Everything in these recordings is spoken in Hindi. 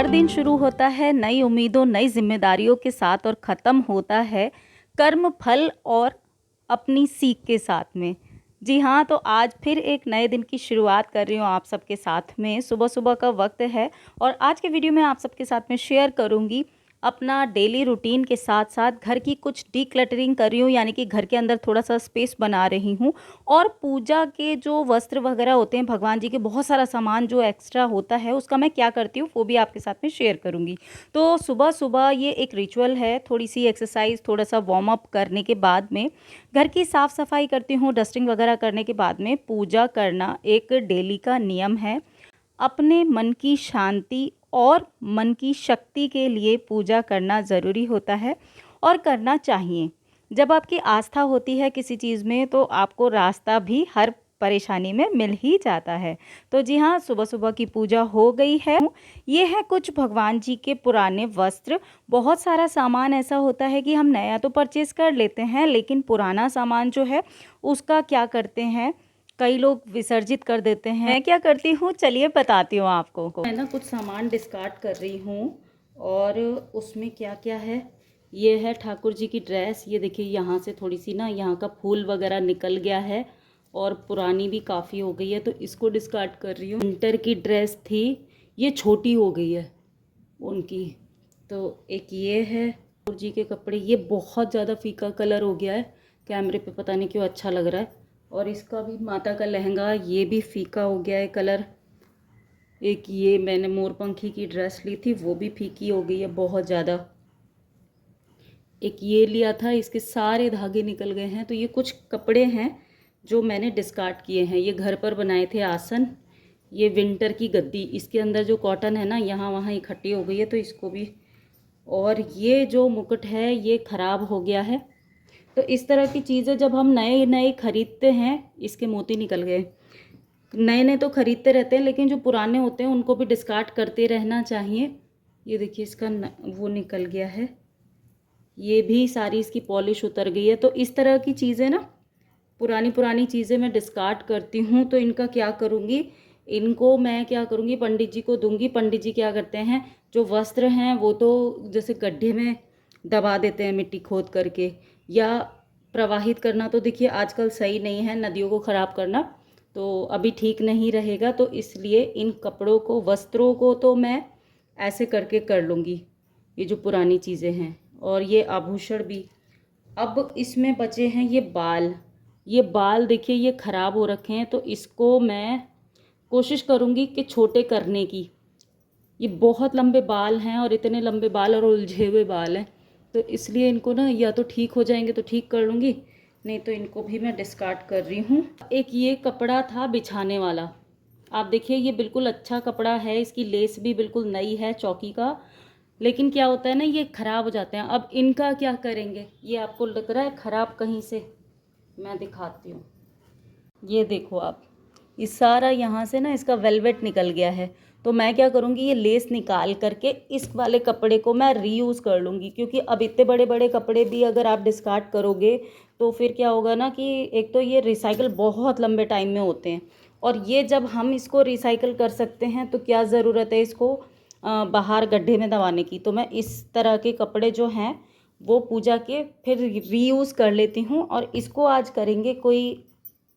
हर दिन शुरू होता है नई उम्मीदों, नई जिम्मेदारियों के साथ और ख़त्म होता है कर्म फल और अपनी सीख के साथ में। जी हाँ, तो आज फिर एक नए दिन की शुरुआत कर रही हूँ आप सबके साथ में। सुबह-सुबह का वक्त है और आज के वीडियो में आप सबके साथ में शेयर करूँगी अपना डेली रूटीन के साथ-साथ घर की कुछ डिक्लटरिंग कर रही हूँ, यानी कि घर के अंदर थोड़ा-सा स्पेस बना रही हूँ। और पूजा के जो वस्त्र वगैरह होते हैं, भगवान जी के बहुत सारा सामान जो एक्स्ट्रा होता है, उसका मैं क्या करती हूँ वो भी आपके साथ में शेयर करूँगी। तो सुबह-सुबह ये एक रिचुअल है, थोड़ी-सी एक्सरसाइज़, थोड़ा-सा वार्म अप करने के बाद में घर की साफ़-सफ़ाई करती हूँ, डस्टिंग वगैरह करने के बाद में पूजा करना एक डेली का नियम है। अपने मन की शांति और मन की शक्ति के लिए पूजा करना ज़रूरी होता है और करना चाहिए। जब आपकी आस्था होती है किसी चीज़ में तो आपको रास्ता भी हर परेशानी में मिल ही जाता है। तो जी हाँ, सुबह-सुबह की पूजा हो गई है। ये है कुछ भगवान जी के पुराने वस्त्र। बहुत सारा सामान ऐसा होता है कि हम नया तो परचेज़ कर लेते हैं, लेकिन पुराना सामान जो है उसका क्या करते हैं, कई लोग विसर्जित कर देते हैं। मैं क्या करती हूँ चलिए बताती हूँ आपको। मैं ना कुछ सामान डिस्कार्ड कर रही हूँ और उसमें क्या-क्या है, ये है ठाकुर जी की ड्रेस। ये देखिए यहाँ से थोड़ी सी ना यहाँ का फूल वगैरह निकल गया है और पुरानी भी काफ़ी हो गई है, तो इसको डिस्कार्ड कर रही हूँ। विंटर की ड्रेस थी, ये छोटी हो गई है उनकी। तो एक ये है ठाकुर जी के कपड़े, ये बहुत ज़्यादा फीका कलर हो गया है, कैमरे पे पता नहीं क्यों अच्छा लग रहा है। और इसका भी माता का लहंगा, ये भी फीका हो गया है कलर। एक ये मैंने मोरपंखी की ड्रेस ली थी, वो भी फीकी हो गई है बहुत ज़्यादा। एक ये लिया था, इसके सारे धागे निकल गए हैं। तो ये कुछ कपड़े हैं जो मैंने डिस्कार्ड किए हैं। ये घर पर बनाए थे आसन, ये विंटर की गद्दी, इसके अंदर जो कॉटन है ना यहाँ वहाँ इकट्ठी हो गई है, तो इसको भी। और ये जो मुकुट है ये ख़राब हो गया है। तो इस तरह की चीज़ें जब हम नए नए खरीदते हैं, इसके मोती निकल गए। नए नए तो खरीदते रहते हैं, लेकिन जो पुराने होते हैं उनको भी डिस्कार्ड करते रहना चाहिए। ये देखिए इसका वो निकल गया है, ये भी सारी इसकी पॉलिश उतर गई है। तो इस तरह की चीज़ें ना, पुरानी पुरानी चीज़ें मैं डिस्कार्ड करती हूँ। तो इनका क्या करूँगी, इनको मैं क्या करूँगी, पंडित जी को दूंगी। पंडित जी क्या करते हैं, जो वस्त्र हैं वो तो जैसे गड्ढे में दबा देते हैं मिट्टी खोद करके, या प्रवाहित करना तो देखिए आजकल सही नहीं है, नदियों को ख़राब करना तो अभी ठीक नहीं रहेगा। तो इसलिए इन कपड़ों को, वस्त्रों को तो मैं ऐसे करके कर लूँगी, ये जो पुरानी चीज़ें हैं। और ये आभूषण भी। अब इसमें बचे हैं ये बाल। ये बाल देखिए ये ख़राब हो रखे हैं, तो इसको मैं कोशिश करूँगी कि छोटे करने की। ये बहुत लंबे बाल हैं और इतने लंबे बाल और उलझे हुए बाल हैं, तो इसलिए इनको ना या तो ठीक हो जाएंगे तो ठीक कर लूँगी, नहीं तो इनको भी मैं डिस्कार्ड कर रही हूँ। एक ये कपड़ा था बिछाने वाला, आप देखिए ये बिल्कुल अच्छा कपड़ा है, इसकी लेस भी बिल्कुल नई है चौकी का, लेकिन क्या होता है ना, ये ख़राब हो जाते हैं। अब इनका क्या करेंगे, ये आपको लग रहा है ख़राब कहीं से, मैं दिखाती हूँ। ये देखो आप, इस सारा यहाँ से ना इसका वेलवेट निकल गया है। तो मैं क्या करूँगी, ये लेस निकाल करके इस वाले कपड़े को मैं रीयूज़ कर लूँगी, क्योंकि अब इतने बड़े बड़े कपड़े भी अगर आप डिस्कार्ड करोगे तो फिर क्या होगा ना कि एक तो ये रिसाइकिल बहुत लंबे टाइम में होते हैं, और ये जब हम इसको रिसाइकिल कर सकते हैं तो क्या ज़रूरत है इसको बाहर गड्ढे में दबाने की। तो मैं इस तरह के कपड़े जो हैं वो पूजा के फिर रीयूज़ कर लेती हूँ, और इसको आज करेंगे कोई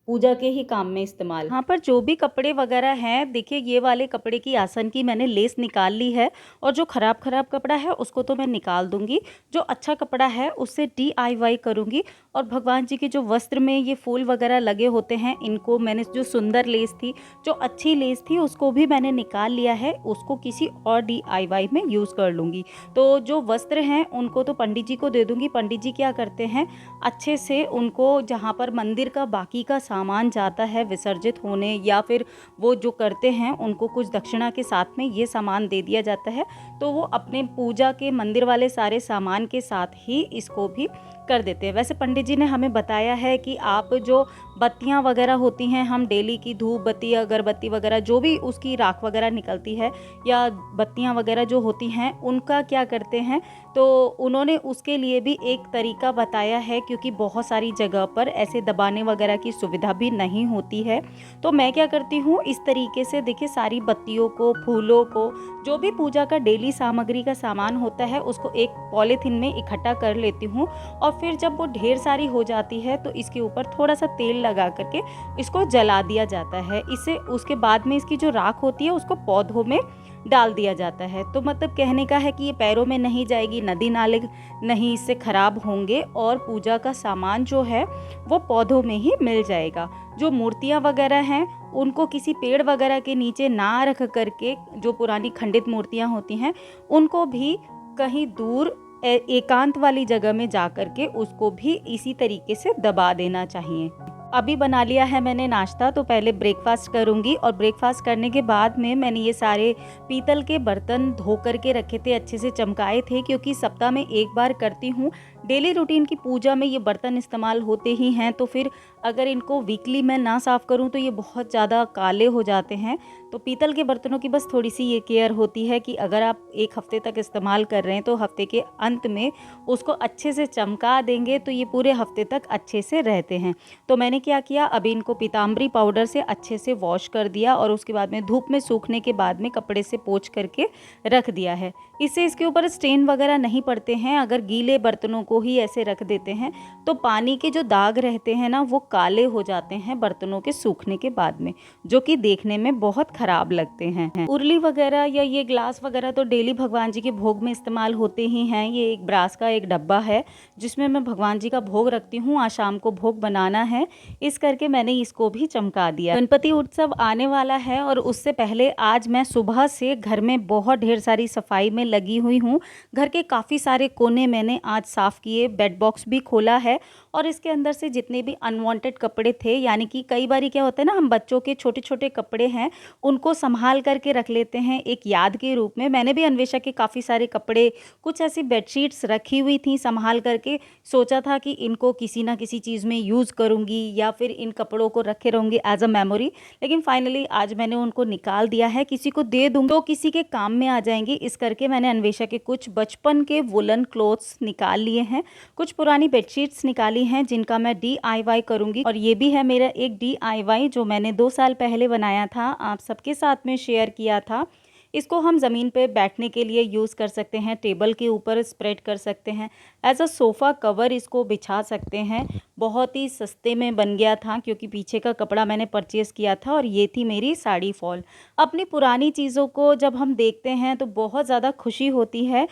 पूजा के ही काम में इस्तेमाल। यहाँ पर जो भी कपड़े वगैरह हैं, देखिए ये वाले कपड़े की आसन की मैंने लेस निकाल ली है, और जो ख़राब कपड़ा है उसको तो मैं निकाल दूंगी। जो अच्छा कपड़ा है उससे DIY करूंगी। और भगवान जी के जो वस्त्र में ये फूल वगैरह लगे होते हैं, इनको मैंने जो सुंदर लेस थी, जो अच्छी लेस थी, उसको भी मैंने निकाल लिया है, उसको किसी और DIY में यूज़ कर लूँगी। तो जो वस्त्र हैं उनको तो पंडित जी को दे दूँगी। पंडित जी क्या करते हैं, अच्छे से उनको जहाँ पर मंदिर का बाकी का सामान जाता है विसर्जित होने, या फिर वो जो करते हैं उनको कुछ दक्षिणा के साथ में ये सामान दे दिया जाता है, तो वो अपने पूजा के मंदिर वाले सारे सामान के साथ ही इसको भी कर देते हैं। वैसे पंडित जी ने हमें बताया है कि आप जो बत्तियां वगैरह होती हैं, हम डेली की धूप बत्ती, अगरबत्ती वगैरह जो भी उसकी राख वगैरह निकलती है, या बत्तियां वगैरह जो होती हैं, उनका क्या करते हैं, तो उन्होंने उसके लिए भी एक तरीका बताया है, क्योंकि बहुत सारी जगह पर ऐसे दबाने वगैरह की सुविधा भी नहीं होती है। तो मैं क्या करती हूँ, इस तरीके से देखिए सारी बत्तियों को, फूलों को, जो भी पूजा का डेली सामग्री का सामान होता है उसको एक पॉलीथीन में इकट्ठा कर लेती हूँ, और फिर जब वो ढेर सारी हो जाती है तो इसके ऊपर थोड़ा सा तेल लगा करके इसको जला दिया जाता है। इससे उसके बाद में इसकी जो राख होती है उसको पौधों में डाल दिया जाता है। तो मतलब कहने का है कि ये पैरों में नहीं जाएगी, नदी नाले नहीं इससे खराब होंगे, और पूजा का सामान जो है वो पौधों में ही मिल जाएगा। जो मूर्तियाँ वगैरह हैं उनको किसी पेड़ वगैरह के नीचे ना रख करके, जो पुरानी खंडित मूर्तियाँ होती हैं उनको भी कहीं दूर एकांत वाली जगह में जा करके उसको भी इसी तरीके से दबा देना चाहिए। अभी बना लिया है मैंने नाश्ता, तो पहले ब्रेकफास्ट करूंगी, और ब्रेकफास्ट करने के बाद में मैंने ये सारे पीतल के बर्तन धो करके रखे थे, अच्छे से चमकाए थे, क्योंकि सप्ताह में एक बार करती हूँ। डेली रूटीन की पूजा में ये बर्तन इस्तेमाल होते ही हैं, तो फिर अगर इनको वीकली मैं ना साफ़ करूँ तो ये बहुत ज़्यादा काले हो जाते हैं। तो पीतल के बर्तनों की बस थोड़ी सी ये केयर होती है कि अगर आप एक हफ्ते तक इस्तेमाल कर रहे हैं तो हफ्ते के अंत में उसको अच्छे से चमका देंगे तो ये पूरे हफ्ते तक अच्छे से रहते हैं। तो मैंने क्या किया, अभी इनको पीताम्बरी पाउडर से अच्छे से वॉश कर दिया, और उसके बाद में धूप में सूखने के बाद में कपड़े से पोंछ करके रख दिया है। इससे इसके ऊपर स्टेन वगैरह नहीं पड़ते हैं। अगर गीले बर्तनों को ही ऐसे रख देते हैं तो पानी के जो दाग रहते हैं ना वो काले हो जाते हैं बर्तनों के सूखने के बाद में, जो कि देखने में बहुत खराब लगते हैं। उरली वगैरह या ये ग्लास वगैरह तो डेली भगवान जी के भोग में इस्तेमाल होते ही हैं। ये एक ब्रास का एक डब्बा है जिसमें मैं भगवान जी का भोग रखती हूँ। आज शाम को भोग बनाना है, इस करके मैंने इसको भी चमका दिया। गणपति उत्सव आने वाला है और उससे पहले आज मैं सुबह से घर में बहुत ढेर सारी सफाई में लगी हुई हूँ। घर के काफ़ी सारे कोने मैंने आज साफ़ किए, बेड बॉक्स भी खोला है, और इसके अंदर से जितने भी अनवांटेड कपड़े थे, यानी कि कई बार क्या होता है ना, हम बच्चों के छोटे छोटे कपड़े हैं उनको संभाल करके रख लेते हैं एक याद के रूप में। मैंने भी अन्वेषा के काफ़ी सारे कपड़े, कुछ ऐसी बेडशीट्स रखी हुई थी संभाल करके, सोचा था कि इनको किसी ना किसी चीज़ में यूज़ करूँगी या फिर इन कपड़ों को रखे रहूँगी एज अ मेमोरी। लेकिन फाइनली आज मैंने उनको निकाल दिया है, किसी को दे दूँगी तो किसी के काम में आ जाएंगी। इस करके मैंने अन्वेषा के कुछ बचपन के वुलन क्लोथ्स निकाल लिए हैं, कुछ पुरानी बेडशीट्स निकाली हैं जिनका मैं DIY करूँगी। और ये भी है मेरा एक DIY जो मैंने 2 साल पहले बनाया था, आप सबके साथ में शेयर किया था। इसको हम ज़मीन पे बैठने के लिए यूज़ कर सकते हैं, टेबल के ऊपर स्प्रेड कर सकते हैं, एज अ सोफ़ा कवर इसको बिछा सकते हैं। बहुत ही सस्ते में बन गया था क्योंकि पीछे का कपड़ा मैंने परचेज़ किया था, और ये थी मेरी साड़ी फॉल। अपनी पुरानी चीज़ों को जब हम देखते हैं तो बहुत ज़्यादा खुशी होती है।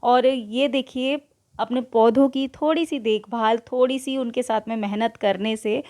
और ये देखिए, अपने पौधों की थोड़ी सी देखभाल, थोड़ी सी उनके साथ में मेहनत करने से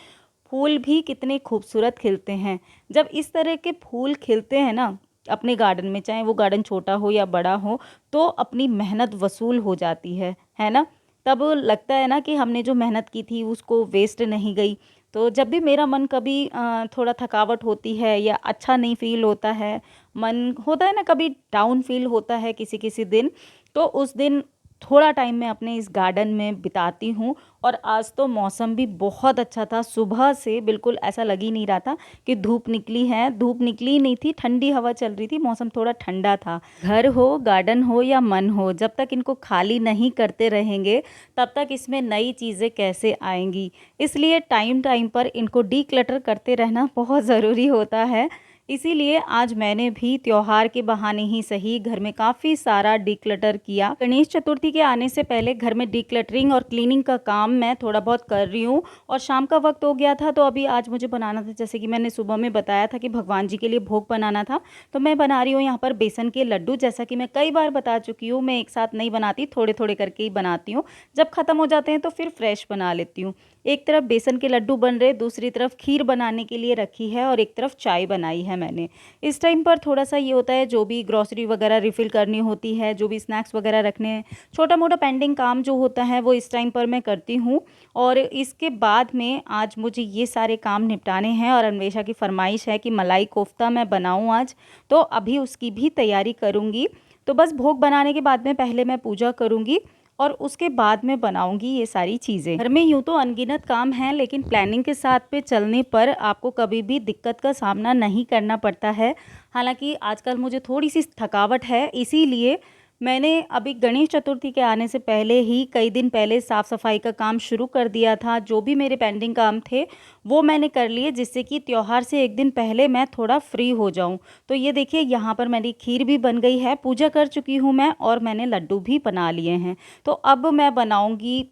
फूल भी कितने खूबसूरत खिलते हैं। जब इस तरह के फूल खिलते हैं ना अपने गार्डन में, चाहे वो गार्डन छोटा हो या बड़ा हो, तो अपनी मेहनत वसूल हो जाती है ना। तब लगता है ना कि हमने जो मेहनत की थी उसको वेस्ट नहीं गई। तो जब भी मेरा मन कभी थोड़ा थकावट होती है या अच्छा नहीं फील होता है, मन होता है ना कभी डाउन फील होता है किसी किसी दिन, तो उस दिन थोड़ा टाइम मैं अपने इस गार्डन में बिताती हूँ। और आज तो मौसम भी बहुत अच्छा था, सुबह से बिल्कुल ऐसा लग ही नहीं रहा था कि धूप निकली है। धूप निकली ही नहीं थी, ठंडी हवा चल रही थी, मौसम थोड़ा ठंडा था। घर हो, गार्डन हो या मन हो, जब तक इनको खाली नहीं करते रहेंगे तब तक इसमें नई चीज़ें कैसे आएंगी। इसलिए टाइम टाइम पर इनको डीक्लटर करते रहना बहुत ज़रूरी होता है। इसीलिए आज मैंने भी त्योहार के बहाने ही सही घर में काफ़ी सारा डीक्लटर किया। गणेश चतुर्थी के आने से पहले घर में डीक्लटरिंग और क्लीनिंग का काम मैं थोड़ा बहुत कर रही हूँ, और शाम का वक्त हो गया था तो अभी आज मुझे बनाना था, जैसे कि मैंने सुबह में बताया था कि भगवान जी के लिए भोग बनाना था, तो मैं बना रही हूँ यहाँ पर बेसन के लड्डू। जैसा कि मैं कई बार बता चुकी हूँ, मैं एक साथ नहीं बनाती, थोड़े थोड़े करके ही बनाती हूँ। जब ख़त्म हो जाते हैं तो फिर फ्रेश बना लेती हूँ। एक तरफ बेसन के लड्डू बन रहे, दूसरी तरफ खीर बनाने के लिए रखी है, और एक तरफ चाय बनाई है मैंने। इस टाइम पर थोड़ा सा ये होता है, जो भी ग्रॉसरी वगैरह रिफ़िल करनी होती है, जो भी स्नैक्स वगैरह रखने हैं, छोटा मोटा पेंडिंग काम जो होता है वो इस टाइम पर मैं करती हूँ। और इसके बाद में आज मुझे ये सारे काम निपटाने हैं, और अन्वेषा की फरमाइश है कि मलाई कोफ्ता मैं बनाऊँ आज, तो अभी उसकी भी तैयारी करूँगी। तो बस भोग बनाने के बाद में पहले मैं पूजा करूँगी और उसके बाद में बनाऊंगी ये सारी चीज़ें। घर में यूँ तो अनगिनत काम हैं, लेकिन प्लानिंग के साथ पे चलने पर आपको कभी भी दिक्कत का सामना नहीं करना पड़ता है। हालांकि आजकल मुझे थोड़ी सी थकावट है, इसीलिए मैंने अभी गणेश चतुर्थी के आने से पहले ही कई दिन पहले साफ़ सफाई का काम शुरू कर दिया था। जो भी मेरे पेंडिंग काम थे वो मैंने कर लिए, जिससे कि त्योहार से एक दिन पहले मैं थोड़ा फ्री हो जाऊं। तो ये देखिए, यहाँ पर मेरी खीर भी बन गई है, पूजा कर चुकी हूँ मैं, और मैंने लड्डू भी बना लिए हैं। तो अब मैं बनाऊँगी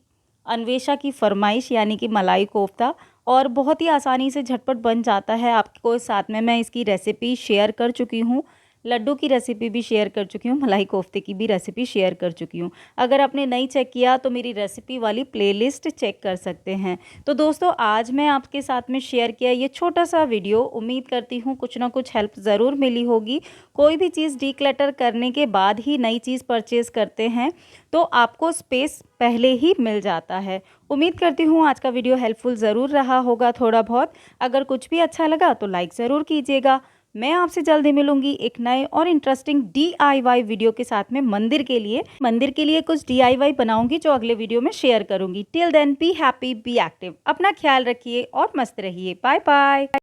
अन्वेषा की फरमाइश यानी कि मलाई कोफ्ता, और बहुत ही आसानी से झटपट बन जाता है। आपको साथ में मैं इसकी रेसिपी शेयर कर चुकी हूँ, लड्डू की रेसिपी भी शेयर कर चुकी हूँ, मलाई कोफ्ते की भी रेसिपी शेयर कर चुकी हूँ। अगर आपने नहीं चेक किया तो मेरी रेसिपी वाली प्लेलिस्ट चेक कर सकते हैं। तो दोस्तों, आज मैं आपके साथ में शेयर किया ये छोटा सा वीडियो, उम्मीद करती हूँ कुछ ना कुछ हेल्प ज़रूर मिली होगी। कोई भी चीज़ डीक्लटर करने के बाद ही नई चीज़ परचेज़ करते हैं तो आपको स्पेस पहले ही मिल जाता है। उम्मीद करती हूँ आज का वीडियो हेल्पफुल ज़रूर रहा होगा थोड़ा बहुत। अगर कुछ भी अच्छा लगा तो लाइक ज़रूर कीजिएगा। मैं आपसे जल्दी मिलूंगी एक नए और इंटरेस्टिंग DIY वीडियो के साथ में। मंदिर के लिए कुछ DIY बनाऊंगी जो अगले वीडियो में शेयर करूंगी। Till then be happy, be active, अपना ख्याल रखिए और मस्त रहिए। Bye bye.